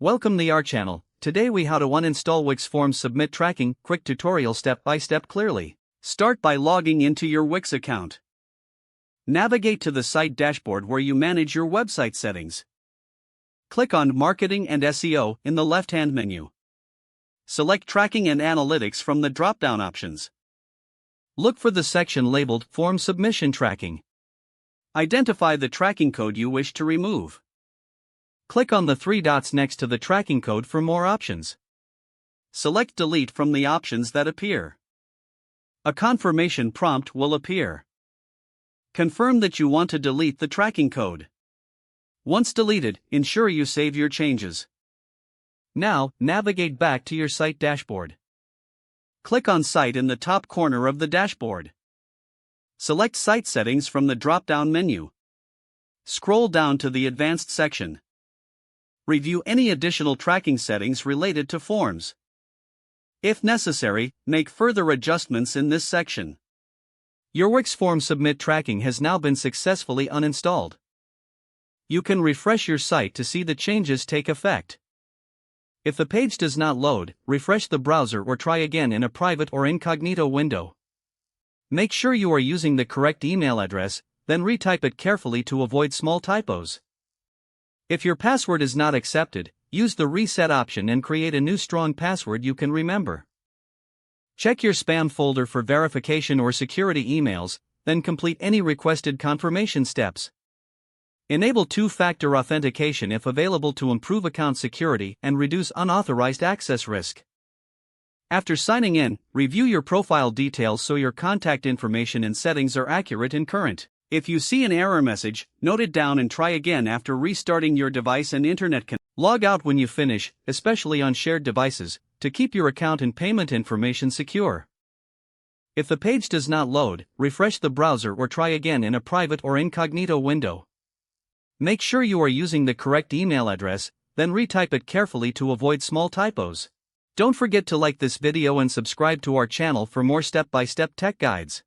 Welcome to our channel. Today we how to uninstall Wix Forms Submit Tracking, quick tutorial step by step clearly. Start by logging into your Wix account. Navigate to the site dashboard where you manage your website settings. Click on Marketing and SEO in the left-hand menu. Select Tracking and Analytics from the drop-down options. Look for the section labeled Form Submission Tracking. Identify the tracking code you wish to remove. Click on the three dots next to the tracking code for more options. Select Delete from the options that appear. A confirmation prompt will appear. Confirm that you want to delete the tracking code. Once deleted, ensure you save your changes. Now, navigate back to your site dashboard. Click on Site in the top corner of the dashboard. Select Site Settings from the drop-down menu. Scroll down to the Advanced section. Review any additional tracking settings related to forms. If necessary, make further adjustments in this section. Your Wix Form Submit Tracking has now been successfully uninstalled. You can refresh your site to see the changes take effect. If the page does not load, refresh the browser or try again in a private or incognito window. Make sure you are using the correct email address, then retype it carefully to avoid small typos. If your password is not accepted, use the reset option and create a new strong password you can remember. Check your spam folder for verification or security emails, then complete any requested confirmation steps. Enable two-factor authentication if available to improve account security and reduce unauthorized access risk. After signing in, review your profile details so your contact information and settings are accurate and current. If you see an error message, note it down and try again after restarting your device and internet connection. Log out when you finish, especially on shared devices, to keep your account and payment information secure. If the page does not load, refresh the browser or try again in a private or incognito window. Make sure you are using the correct email address, then retype it carefully to avoid small typos. Don't forget to like this video and subscribe to our channel for more step-by-step tech guides.